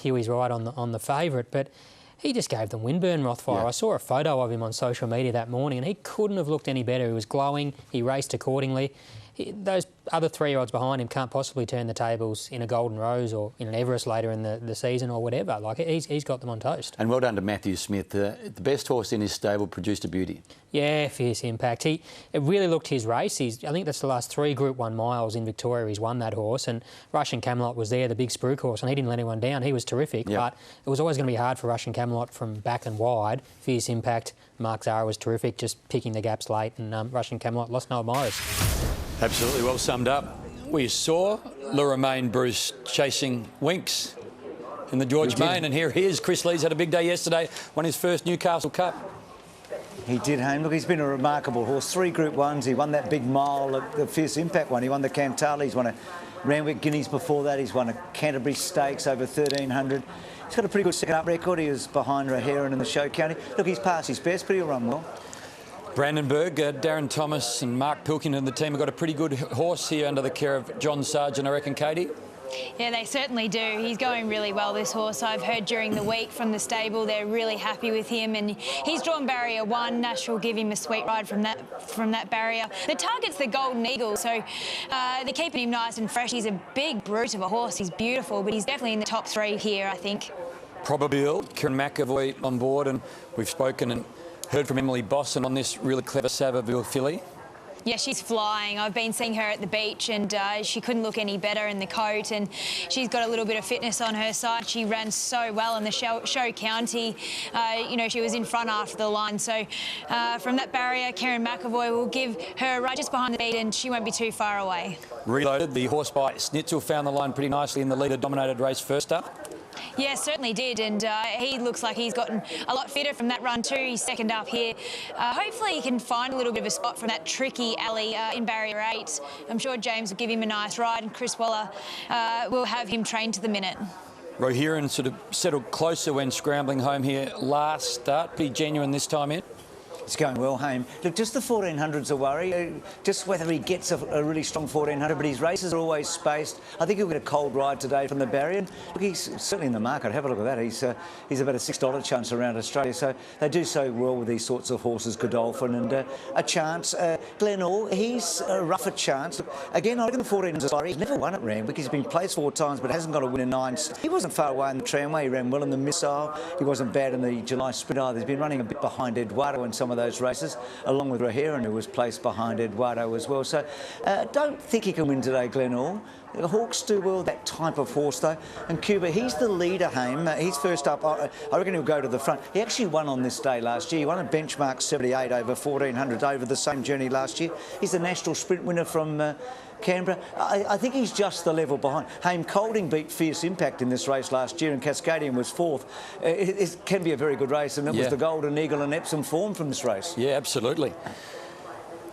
Huey's right on the favourite, but he just gave them windburn, Rothfire. Yeah. I saw a photo of him on social media that morning and he couldn't have looked any better. He was glowing, he raced accordingly. Those other 3-year-olds behind him can't possibly turn the tables in a Golden Rose or in an Everest later in the season or whatever. Like, he's got them on toast. And well done to Matthew Smith. The best horse in his stable produced a beauty. Yeah, Fierce Impact. It really looked his race. I think that's the last 3 Group 1 miles in Victoria he's won that horse, and Russian Camelot was there, the big spruik horse, and he didn't let anyone down. He was terrific, yep. But it was always going to be hard for Russian Camelot from back and wide. Fierce Impact, Mark Zara was terrific, just picking the gaps late, and Russian Camelot lost no admirers. Absolutely well summed up. We saw Loramaine Bruce chasing Winks in the George Main, and here he is. Chris Lee's had a big day yesterday, won his first Newcastle Cup. He did, Hayne. Look, he's been a remarkable horse. 3 Group 1s. He won that big mile, the Fierce Impact one. He won the Cantale. He's won a Randwick Guineas before that. He's won a Canterbury Stakes over 1,300. He's got a pretty good second-up record. He was behind Roheran in the Show County. Look, he's past his best, but he'll run well. Brandenburg, Darren Thomas and Mark Pilkington and the team have got a pretty good horse here under the care of John Sargent, I reckon, Katie? Yeah, they certainly do. He's going really well, this horse. I've heard during the week from the stable they're really happy with him, and he's drawn barrier 1. Nash will give him a sweet ride from that barrier. The target's the Golden Eagle, so they're keeping him nice and fresh. He's a big brute of a horse. He's beautiful, but he's definitely in the top 3 here, I think. Probably Kieran McAvoy on board, and we've spoken and heard from Emily Bosson on this really clever Savaville filly. Yeah, she's flying. I've been seeing her at the beach and she couldn't look any better in the coat, and she's got a little bit of fitness on her side. She ran so well in the Show County. You know, she was in front after the line. So from that barrier, Kieran McAvoy will give her right just behind the lead and she won't be too far away. Reloaded, the horse by Schnitzel found the line pretty nicely in the leader-dominated race first up. Yeah, certainly did, and he looks like he's gotten a lot fitter from that run too. He's second up here. Hopefully he can find a little bit of a spot from that tricky alley in barrier 8. I'm sure James will give him a nice ride, and Chris Waller will have him trained to the minute. Roheran sort of settled closer when scrambling home here last start. Pretty genuine this time in. It's going well, Hayne. Look, just the 1400's a worry. Just whether he gets a really strong 1400, but his races are always spaced. I think he'll get a cold ride today from the barrier. Look, he's certainly in the market. Have a look at that. He's about a $6 chance around Australia. So they do so well with these sorts of horses, Godolphin, and a chance. Glenall, he's a rougher chance. Again, I reckon the 1400's a worry. He's never won at Randwick. He's been placed 4 times, but hasn't got a win in 9. He wasn't far away in the tramway. He ran well in the Missile. He wasn't bad in the July Sprint either. He's been running a bit behind Eduardo in some of those races, along with Roheran, who was placed behind Eduardo as well. So don't think he can win today, Glenall. The Hawks do well, that type of horse, though. And Cuba, he's the leader, Hayne. He's first up. I reckon he'll go to the front. He actually won on this day last year. He won a benchmark 78 over 1400 over the same journey last year. He's the national sprint winner from Canberra. I think he's just the level behind. Hayne Colding beat Fierce Impact in this race last year, and Cascadian was 4th. It can be a very good race, and it was the Golden Eagle and Epsom form from this race. Yeah, absolutely.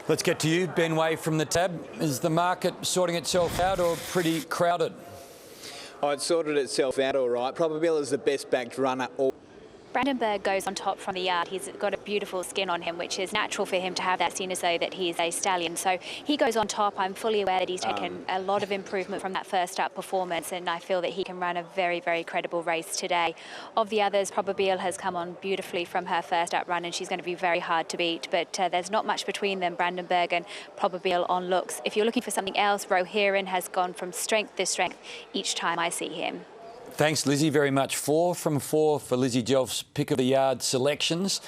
Let's get to you, Ben Way from the Tab. Is the market sorting itself out or pretty crowded? Oh, it sorted itself out all right. Probably is the best backed runner. Brandenburg goes on top from the yard. He's got a beautiful skin on him, which is natural for him to have that, seeing as though that he's a stallion. So he goes on top. I'm fully aware that he's taken a lot of improvement from that first up performance, and I feel that he can run a very, very credible race today. Of the others, Probabile has come on beautifully from her first up run, and she's going to be very hard to beat. But there's not much between them, Brandenburg and Probabile on looks. If you're looking for something else, Roheran has gone from strength to strength each time I see him. Thanks, Lizzie, very much. 4 from 4 for Lizzie Jelf's pick of the yard selections.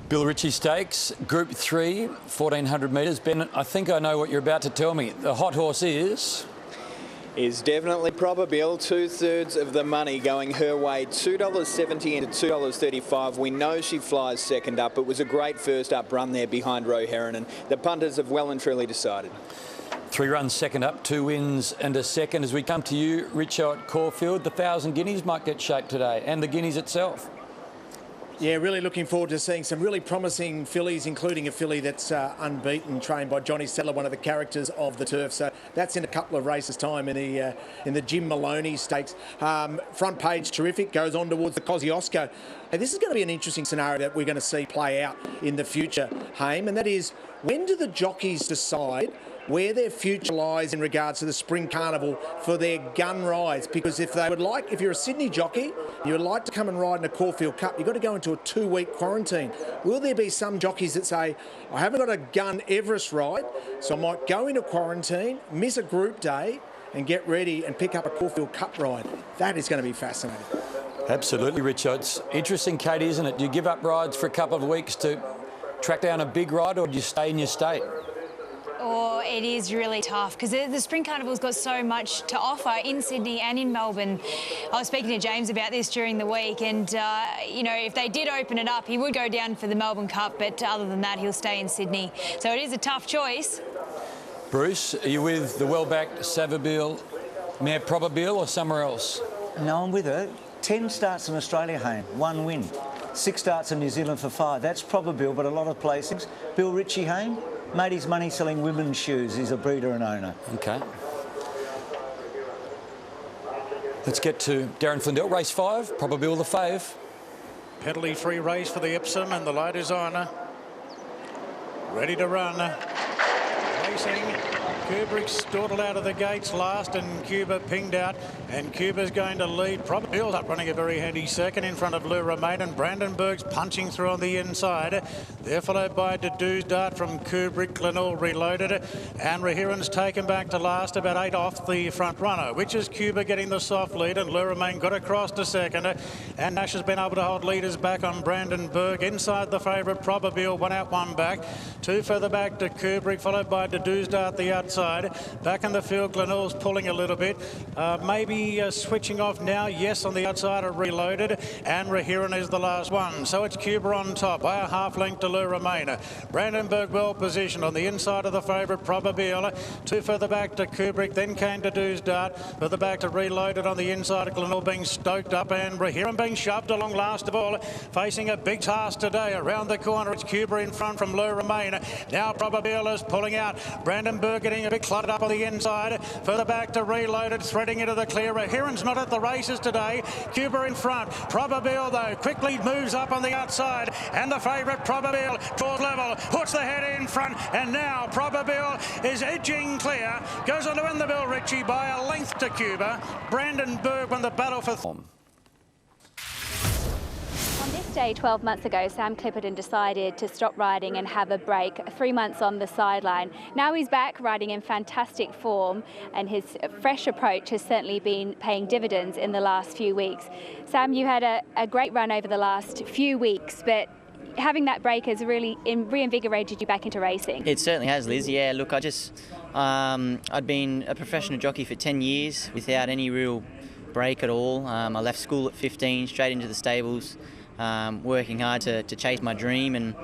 Bill Ritchie Stakes, Group 3, 1400 metres. Ben, I think I know what you're about to tell me. The hot horse is definitely Probabile. 2/3 of the money going her way, $2.70 into $2.35. We know she flies second up. It was a great first up run there behind Roheran, and the punters have well and truly decided. 3 runs second up, 2 wins and a second. As we come to you, Richo at Caulfield, the 1,000 guineas might get shaped today, and the guineas itself. Yeah, really looking forward to seeing some really promising fillies, including a filly that's unbeaten, trained by Johnny Settler, one of the characters of the turf. So that's in a couple of races' time in the Jim Maloney Stakes. Front page terrific, goes on towards the Kosciuszko. And this is going to be an interesting scenario that we're going to see play out in the future, Haim, and that is, when do the jockeys decide where their future lies in regards to the Spring Carnival for their gun rides? Because if you're a Sydney jockey, you would like to come and ride in a Caulfield Cup, you've got to go into a 2-week quarantine. Will there be some jockeys that say, I haven't got a gun Everest ride, so I might go into quarantine, miss a group day, and get ready and pick up a Caulfield Cup ride? That is going to be fascinating. Absolutely, Richard. It's interesting, Katie, isn't it? Do you give up rides for a couple of weeks to track down a big ride, or do you stay in your state? Oh, it is really tough because the Spring Carnival's got so much to offer in Sydney and in Melbourne. I was speaking to James about this during the week, and, you know, if they did open it up, he would go down for the Melbourne Cup, but other than that, he'll stay in Sydney. So it is a tough choice. Bruce, are you with the well-backed Savabeel, Mare Probabeel, or somewhere else? No, I'm with her. 10 starts in Australia, Haim, 1 win. 6 starts in New Zealand for 5. That's Probabeel, but a lot of placings. Bill Ritchie, Haim, made his money selling women's shoes. He's a breeder and owner. OK. Let's get to Darren Flindell, race 5, Probabeel the fave. Penalty-free race for the Epsom, and the light is on. Ready to run. Racing. Kubrick's dawdled out of the gates last, and Cuba pinged out, and Cuba's going to lead. Probabeel's up running a very handy second in front of Le Romain, and Brandenburg's punching through on the inside. They're followed by Dedue's Dart from Kubrick. Glenall reloaded, and Rahiran's taken back to last, about 8 off the front runner, which is Cuba getting the soft lead, and Le Romain got across to second, and Nash has been able to hold leaders back on Brandenburg. Inside the favourite Probabeel, 1 out 1 back, 2 further back to Kubrick, followed by Dedue's Dart the outside. Back in the field, Glenall's pulling a little bit, maybe switching off now. Yes, on the outside are reloaded, and Rahiran is the last one. So it's Cuba on top by a half length to Le Romain. Brandenburg well positioned on the inside of the favourite Probabeel. 2 further back to Kubrick, then came to Dedue's Dart. Further back to reloaded on the inside. Glenall being stoked up, and Rahiran being shoved along last of all, facing a big task today. Around the corner, it's Cuba in front from Le Romain. Now Probabeel is pulling out. Brandenburg getting a bit cluttered up on the inside. Further back to reloaded, threading into the clear. Rahiran's not at the races today. Cuba in front. Probabeel, though, quickly moves up on the outside, and the favourite Probabeel draws level, puts the head in front, and now Probabeel is edging clear. Goes on to win the Bill Ritchie by a length to Cuba. Brandenburg won the battle for... On this day 12 months ago, Sam Clipperton decided to stop riding and have a break, 3 months on the sideline. Now he's back riding in fantastic form, and his fresh approach has certainly been paying dividends in the last few weeks. Sam, you had a great run over the last few weeks, but having that break has really reinvigorated you back into racing. It certainly has, Liz. Yeah, look, I'd been a professional jockey for 10 years without any real break at all. I left school at 15, straight into the stables, working hard to chase my dream, and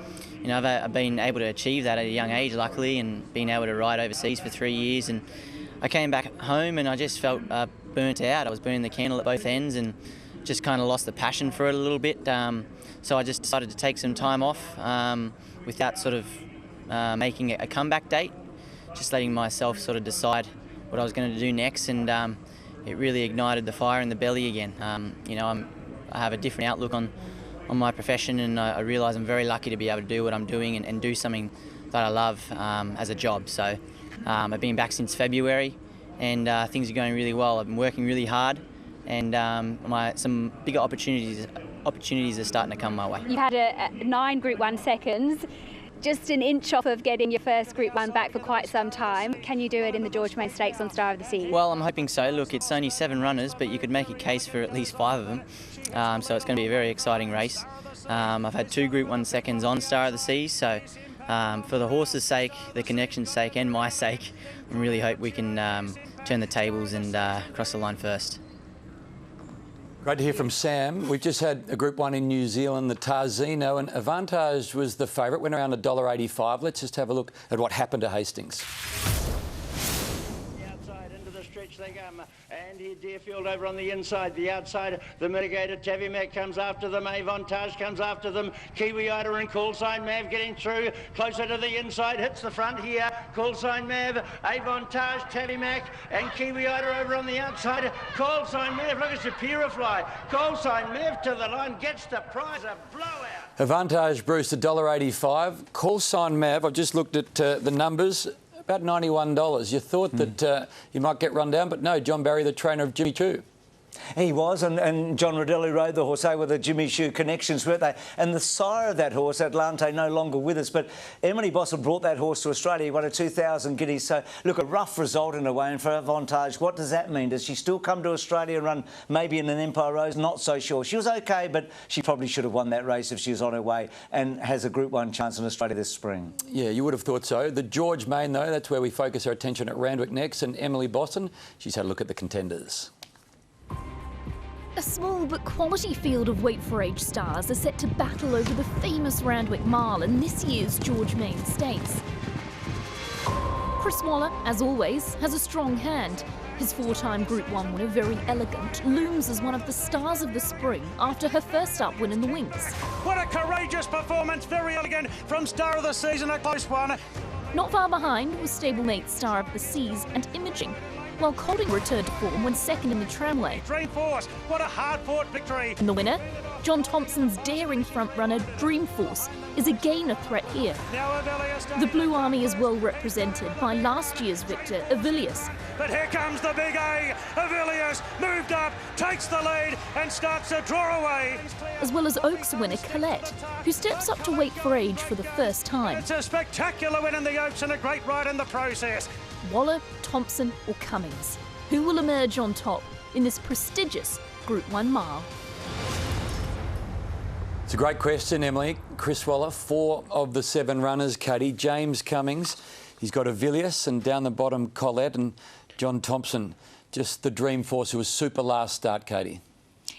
you know, I've been able to achieve that at a young age, luckily, and been able to ride overseas for 3 years. And I came back home and I just felt burnt out. I was burning the candle at both ends and just kind of lost the passion for it a little bit. So I just decided to take some time off without sort of making a comeback date, just letting myself sort of decide what I was going to do next, and it really ignited the fire in the belly again. You know, I have a different outlook on my profession, and I realise I'm very lucky to be able to do what I'm doing and do something that I love as a job. So I've been back since February, and things are going really well. I've been working really hard, and some bigger opportunities are starting to come my way. You had a 9 Group 1 seconds, just an inch off of getting your first Group 1 back for quite some time. Can you do it in the George Main Stakes on Star of the Seas? Well, I'm hoping so. Look, it's only 7 runners, but you could make a case for at least 5 of them. So it's going to be a very exciting race. I've had 2 Group 1 seconds on Star of the Seas, so for the horse's sake, the connection's sake, and my sake, I really hope we can turn the tables and cross the line first. Great to hear from Sam. We've just had a Group 1 in New Zealand, the Tarzino, and Avantage was the favourite, went around $1.85. Let's just have a look at what happened to Hastings. The outside into the stretch which they come. And here Deerfield over on the inside, the outside, the mitigated Tavimac comes after them, Avantage comes after them, Kiwi Ida and Call Sign Mav getting through, closer to the inside, hits the front here, Call Sign Mav, Avantage, Tavimac and Kiwi Ida over on the outside, Call Sign Mav, look at Superior Fly, Call Sign Mav to the line, gets the prize, a blowout. Avantage, Bruce, $1.85. Call Sign Mav, I've just looked at the numbers, about $91. You thought that you might get run down, but no, John Barry, the trainer of Jimmy Choo. He was, and John Rodelli rode the horse, with the Jimmy Choo connections, weren't they? And the sire of that horse, Atlante, no longer with us, but Emily Bossel brought that horse to Australia. He won a 2,000 guineas. So, look, a rough result in a way, and for Avantage, what does that mean? Does she still come to Australia and run maybe in an Empire Rose? Not so sure. She was OK, but she probably should have won that race if she was on her way and has a Group 1 chance in Australia this spring. Yeah, you would have thought so. The George Main, though, that's where we focus our attention at Randwick next, and Emily Boston, she's had a look at the contenders. A small but quality field of weight for age stars are set to battle over the famous Randwick Mile in this year's George Main Stakes. Chris Waller, as always, has a strong hand. His four-time Group 1 winner, Very Elegant, looms as one of the stars of the spring after her first up win in the Winks. What a courageous performance, Very Elegant from Star of the Season, a close one. Not far behind was stablemate Star of the Seas and Imaging, while Colding returned to form when second in the tramway. Dreamforce, what a hard-fought victory. And the winner, John Thompson's daring frontrunner Dreamforce, is again a threat here. The Blue Army is well represented by last year's victor, Avilius. But here comes the big A. Avilius moved up, takes the lead and starts to draw away. As well as Oaks winner Colette, who steps up to weight for age for the first time. It's a spectacular win in the Oaks and a great ride in the process. Waller, Thompson or Cummings? Who will emerge on top in this prestigious Group 1 mile? It's a great question, Emily. Chris Waller, 4 of the 7 runners, Katie. James Cummings, he's got Avilius, and down the bottom, Colette, and John Thompson, just the Dreamforce, who was super last start, Katie.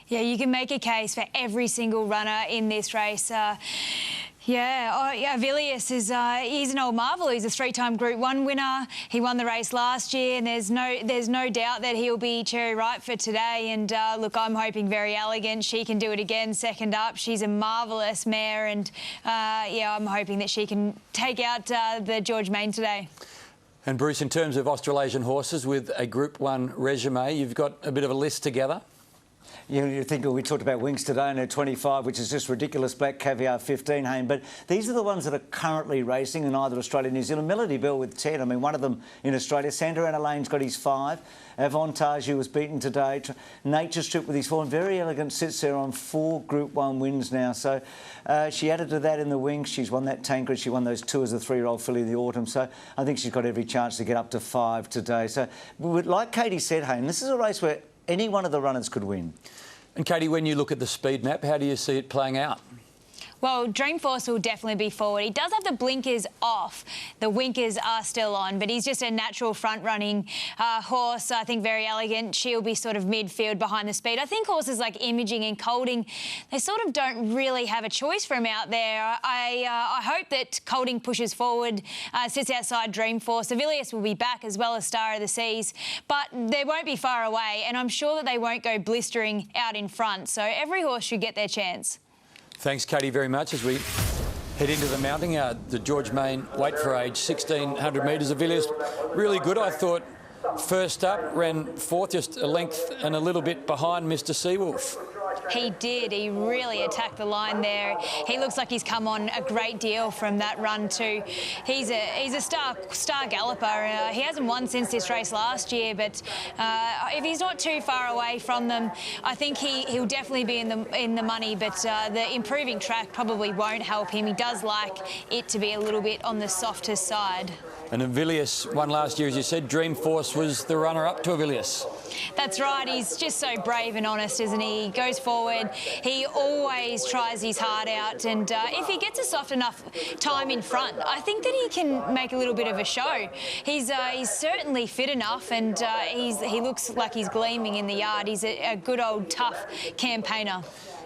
Yeah, you can make a case for every single runner in this race. Avilius is he's an old marvel. He's a 3-time Group 1 winner. He won the race last year, and there's no doubt that he'll be cherry ripe for today. And look, I'm hoping Very Elegant. She can do it again, second up. She's a marvellous mare, and I'm hoping that she can take out the George Main today. And Bruce, in terms of Australasian horses with a Group 1 resume, you've got a bit of a list together. You think we talked about Winks today and her 25, which is just ridiculous. Black Caviar 15, Hayne. But these are the ones that are currently racing in either Australia and New Zealand. Melody Bell with 10. I mean, one of them in Australia. Santa Ana Lane's got his 5. Avantage, who was beaten today. Nature Strip with his 4. And Very Elegant sits there on 4 Group 1 wins now. So she added to that in the Winks. She's won that Tancred. She won those 2 as a 3-year-old filly in the autumn. So I think she's got every chance to get up to 5 today. So like Katie said, Hayne, this is a race where any one of the runners could win. And Katie, when you look at the speed map, how do you see it playing out? Well, Dreamforce will definitely be forward. He does have the blinkers off. The winkers are still on, but he's just a natural front-running horse. I think Very Elegant. She'll be sort of midfield behind the speed. I think horses like Imaging and Colding, they sort of don't really have a choice for him out there. I hope that Colding pushes forward, sits outside Dreamforce. Avilius will be back as well as Star of the Seas, but they won't be far away, and I'm sure that they won't go blistering out in front. So every horse should get their chance. Thanks, Katie, very much. As we head into the mounting, the George Main weight for age, 1,600 metres. Avilius, really good. I thought first up, ran 4th, just a length and a little bit behind Mr. Seawolf. He did. He really attacked the line there. He looks like he's come on a great deal from that run too. He's a star galloper. He hasn't won since this race last year, but if he's not too far away from them, I think he'll definitely be in the money. But the improving track probably won't help him. He does like it to be a little bit on the softer side. And Avilius won last year, as you said. Dreamforce was the runner-up to Avilius. That's right. He's just so brave and honest, isn't he? He goes forward. He always tries his heart out. And if he gets a soft enough time in front, I think that he can make a little bit of a show. He's certainly fit enough, and he looks like he's gleaming in the yard. He's a good old tough campaigner.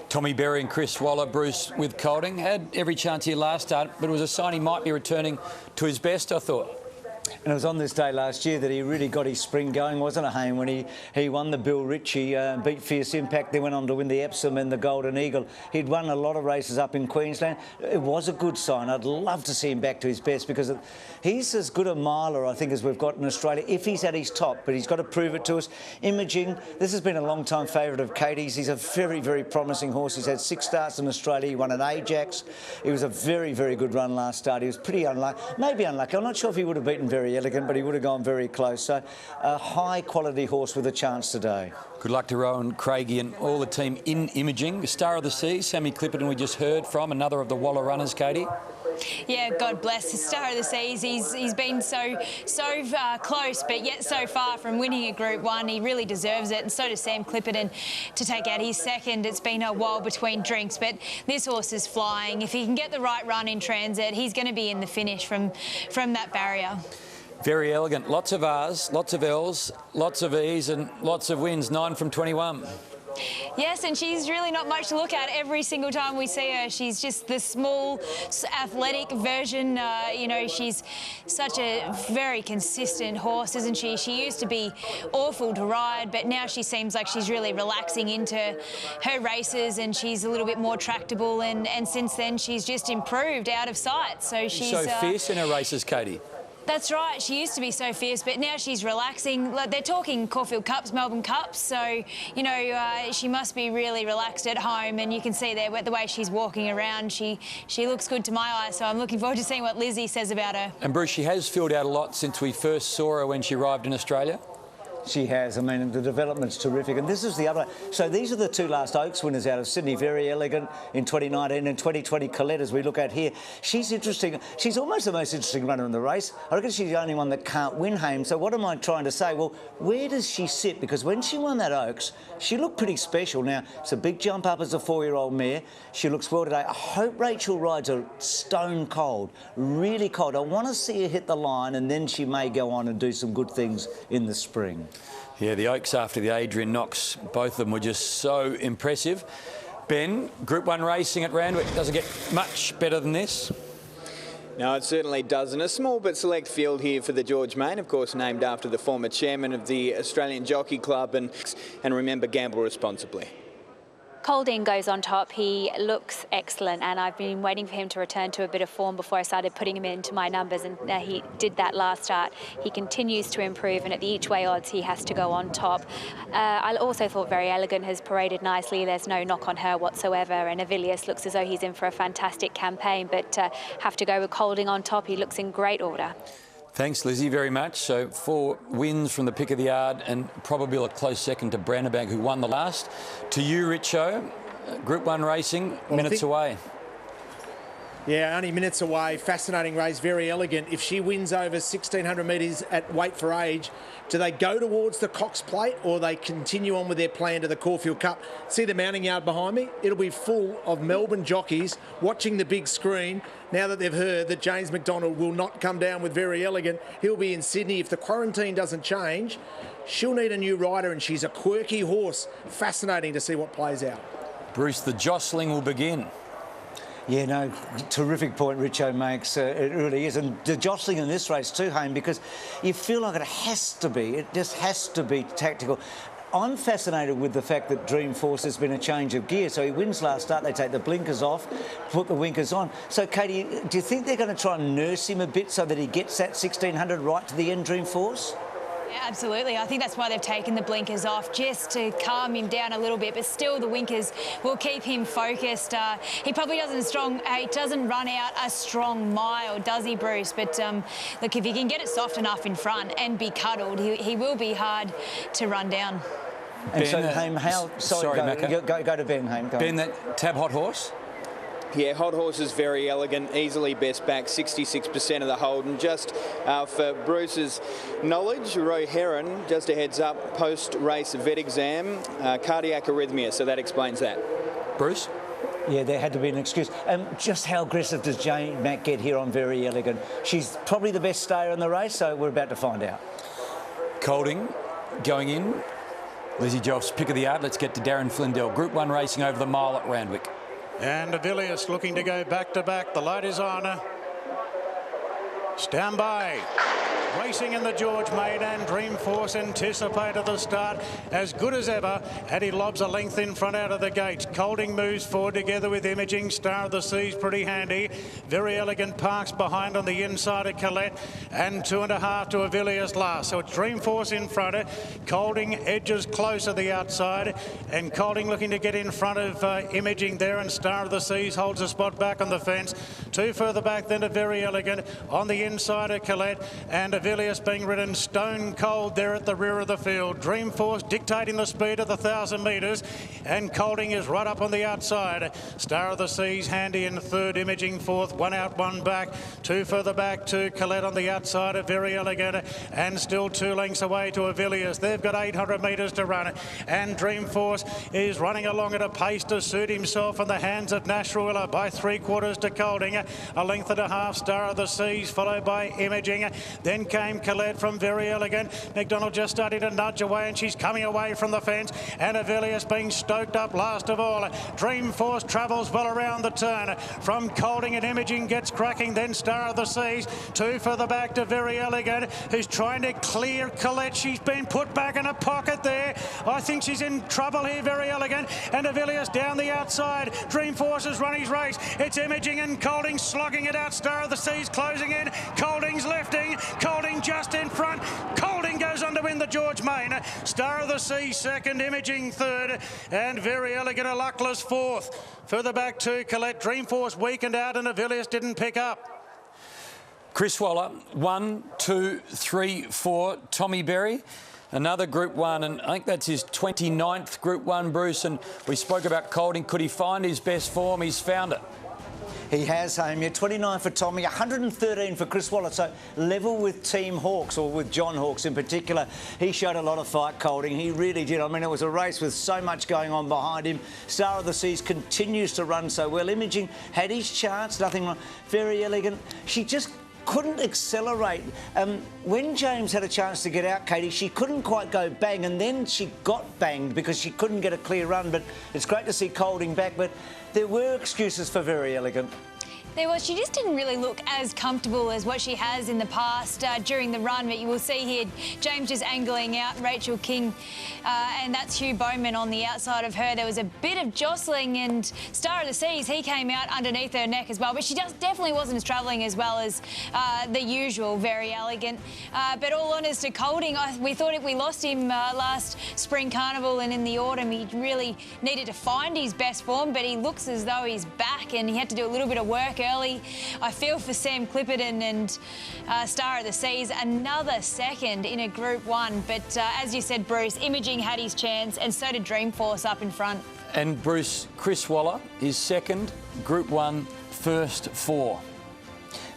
Tommy Berry and Chris Waller, Bruce with Colding, had every chance here last start, but it was a sign he might be returning to his best, I thought. And it was on this day last year that he really got his spring going, wasn't it, Hayne, when he won the Bill Ritchie, beat Fierce Impact, then went on to win the Epsom and the Golden Eagle. He'd won a lot of races up in Queensland. It was a good sign. I'd love to see him back to his best because he's as good a miler, I think, as we've got in Australia, if he's at his top, but he's got to prove it to us. Imaging, this has been a long-time favourite of Katie's. He's a very, very promising horse. He's had 6 starts in Australia. He won an Ajax. It was a very, very good run last start. He was pretty unlucky, maybe unlucky. I'm not sure if he would have beaten Very Elegant, but he would have gone very close. So a high-quality horse with a chance today. Good luck to Rowan, Craigie and all the team in Imaging. Star of the Sea, Sammy Clipperton, we just heard from, another of the Waller runners, Katie. Yeah, God bless the Star of the Seas. He's been so close, but yet so far from winning a Group 1. He really deserves it, and so does Sam Clipperton to take out his second. It's been a while between drinks, but this horse is flying. If he can get the right run in transit, he's going to be in the finish from that barrier. Very Elegant. Lots of R's, lots of L's, lots of E's and lots of wins. 9 from 21. Yes, and she's really not much to look at every single time we see her. She's just the small, athletic version. You know, she's such a very consistent horse, isn't she? She used to be awful to ride, but now she seems like she's really relaxing into her races and she's a little bit more tractable. And since then, she's just improved out of sight. So she's so fierce in her races, Katie. That's right. She used to be so fierce, but now she's relaxing. They're talking Caulfield Cups, Melbourne Cups, so, you know, she must be really relaxed at home, and you can see there the way she's walking around. She looks good to my eye, so I'm looking forward to seeing what Lizzie says about her. And, Bruce, she has filled out a lot since we first saw her when she arrived in Australia. She has. I mean, the development's terrific. And this is the other. So these are the 2 last Oaks winners out of Sydney. Very Elegant in 2019 and 2020 Colette, as we look at here. She's interesting. She's almost the most interesting runner in the race. I reckon she's the only one that can't win, Haim. So what am I trying to say? Well, where does she sit? Because when she won that Oaks, she looked pretty special. Now, it's a big jump up as a 4-year-old mare. She looks well today. I hope Rachel rides her stone cold, really cold. I want to see her hit the line, and then she may go on and do some good things in the spring. Yeah, the Oaks after the Adrian Knox, both of them were just so impressive. Ben, Group 1 racing at Randwick doesn't get much better than this. No, it certainly doesn't. A small but select field here for the George Main, of course named after the former chairman of the Australian Jockey Club, and remember, gamble responsibly. Colding goes on top. He looks excellent, and I've been waiting for him to return to a bit of form before I started putting him into my numbers, and he did that last start. He continues to improve, and at the each-way odds, he has to go on top. I also thought Very Elegant has paraded nicely. There's no knock on her whatsoever, and Avilius looks as though he's in for a fantastic campaign, but have to go with Colding on top. He looks in great order. Thanks, Lizzie, very much. So 4 wins from the pick of the yard and probably a close second to Brandenburg, who won the last. To you, Richo, Group 1 racing, minutes away. Yeah, only minutes away. Fascinating race, Very Elegant. If she wins over 1,600 metres at weight for age, do they go towards the Cox Plate or they continue on with their plan to the Caulfield Cup? See the mounting yard behind me? It'll be full of Melbourne jockeys watching the big screen. Now that they've heard that James McDonald will not come down with Very Elegant, he'll be in Sydney. If the quarantine doesn't change, she'll need a new rider, and she's a quirky horse. Fascinating to see what plays out. Bruce, the jostling will begin. Yeah, no, terrific point Richo makes. It really is. And the jostling in this race too, Haim, because you feel like it just has to be tactical. I'm fascinated with the fact that Dreamforce has been a change of gear. So he wins last start, they take the blinkers off, put the winkers on. So, Katie, do you think they're going to try and nurse him a bit so that he gets that 1,600 right to the end, Dreamforce? Yeah, absolutely. I think that's why they've taken the blinkers off, just to calm him down a little bit. But still, the winkers will keep him focused. He probably doesn't run out a strong mile, does he, Bruce? But look, if he can get it soft enough in front and be cuddled, he will be hard to run down. And Ben, so, Haim, go to Ben, Haim. Ben, that Tab Hot Horse? Yeah, Hot Horse is Very Elegant, easily best back, 66% of the hold. And just for Bruce's knowledge, Roy Heron, just a heads up, post-race vet exam, cardiac arrhythmia, so that explains that. Bruce? Yeah, there had to be an excuse. Just how aggressive does Jane Mack get here on Very Elegant? She's probably the best stayer in the race, so we're about to find out. Colding going in. Lizzie Joff's pick of the yard. Let's get to Darren Flindell. Group 1 racing over the mile at Randwick. And Avilius looking to go back to back. The light is on. Stand by. Racing in the George Maid, and Dreamforce anticipated the start as good as ever, and he lobs a length in front out of the gates. Colding moves forward together with Imaging. Star of the Seas pretty handy. Very Elegant parks behind on the inside of Colette, and 2.5 to Avilius last. So it's Dreamforce in front. Colding edges close at the outside, and Colding looking to get in front of Imaging there, and Star of the Seas holds a spot back on the fence. 2 further back then to Very Elegant on the inside of Colette, and Avilius being ridden stone cold there at the rear of the field. Dreamforce dictating the speed of the 1,000 metres, and Colding is right up on the outside. Star of the Seas handy in third, Imaging fourth, 1 out, 1 back. 2 further back to Colette on the outside of Very Elegant, and still 2 lengths away to Avilius. They've got 800 metres to run, and Dreamforce is running along at a pace to suit himself in the hands of Nasruilla by 3/4 to Colding. A length and a half, Star of the Seas, followed by Imaging. Then came Colette from Very Elegant. McDonald just starting to nudge away, and she's coming away from the fence, and Avilius being stoked up last of all. Dreamforce travels well around the turn. From Colding and Imaging gets cracking, then Star of the Seas. 2 further back to Very Elegant, who's trying to clear Colette. She's been put back in a pocket there. I think she's in trouble here, Very Elegant, and Avilius down the outside. Dreamforce has run his race. It's Imaging and Colding slogging it out. Star of the Seas closing in. Colding's lifting. Colding just in front. Colding goes on to win the George Main. Star of the Seas second, Imaging third, and Very Elegant a luckless fourth. Further back to Colette. Dreamforce weakened out, and Avilius didn't pick up. Chris Waller, 1, 2, 3, 4. Tommy Berry, another Group 1, and I think that's his 29th Group 1, Bruce. And we spoke about Colding. Could he find his best form? He's found it. He has, Hamier. 29 for Tommy, 113 for Chris Waller. So level with Team Hawks, or with John Hawks in particular. He showed a lot of fight, Colding. He really did. I mean, it was a race with so much going on behind him. Star of the Seas continues to run so well. Imaging had his chance, nothing wrong. Very Elegant. She just couldn't accelerate. When James had a chance to get out, Katie, she couldn't quite go bang, and then she got banged because she couldn't get a clear run. But it's great to see Colding back, but there were excuses for Very Elegant. There was. She just didn't really look as comfortable as what she has in the past during the run. But you will see here, James just angling out Rachel King, and that's Hugh Bowman on the outside of her. There was a bit of jostling, and Star of the Seas, he came out underneath her neck as well. But she definitely wasn't travelling as well as the usual Very Elegant. But all honest to Colding, we thought we lost him last Spring Carnival and in the autumn. He really needed to find his best form, but he looks as though he's back, and he had to do a little bit of work early. I feel for Sam Clipperton and Star of the Seas, another second in a Group 1. But as you said, Bruce, Imaging had his chance, and so did Dreamforce up in front. And Bruce, Chris Waller is second, Group 1, first 4.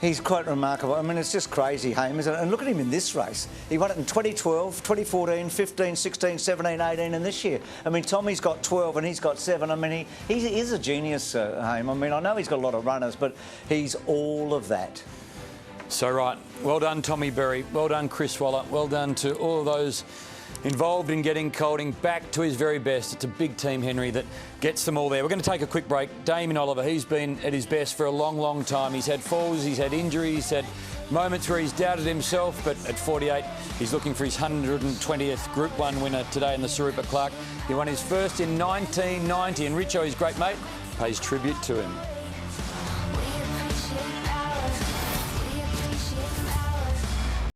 He's quite remarkable. I mean, it's just crazy, Haim, isn't it? And look at him in this race. He won it in 2012, 2014, 15, 16, 17, 18 and this year. I mean, Tommy's got 12 and he's got 7. I mean, he is a genius, Haim. I mean, I know he's got a lot of runners, but he's all of that. So, right. Well done, Tommy Berry. Well done, Chris Waller. Well done to all of those involved in getting Colding back to his very best. It's a big team, Henry, that gets them all there. We're going to take a quick break. Damien Oliver, he's been at his best for a long, long time. He's had falls, he's had injuries, he's had moments where he's doubted himself, but at 48, he's looking for his 120th Group 1 winner today in the Sir Rupert Clarke. He won his first in 1990, and Richo, his great mate, pays tribute to him.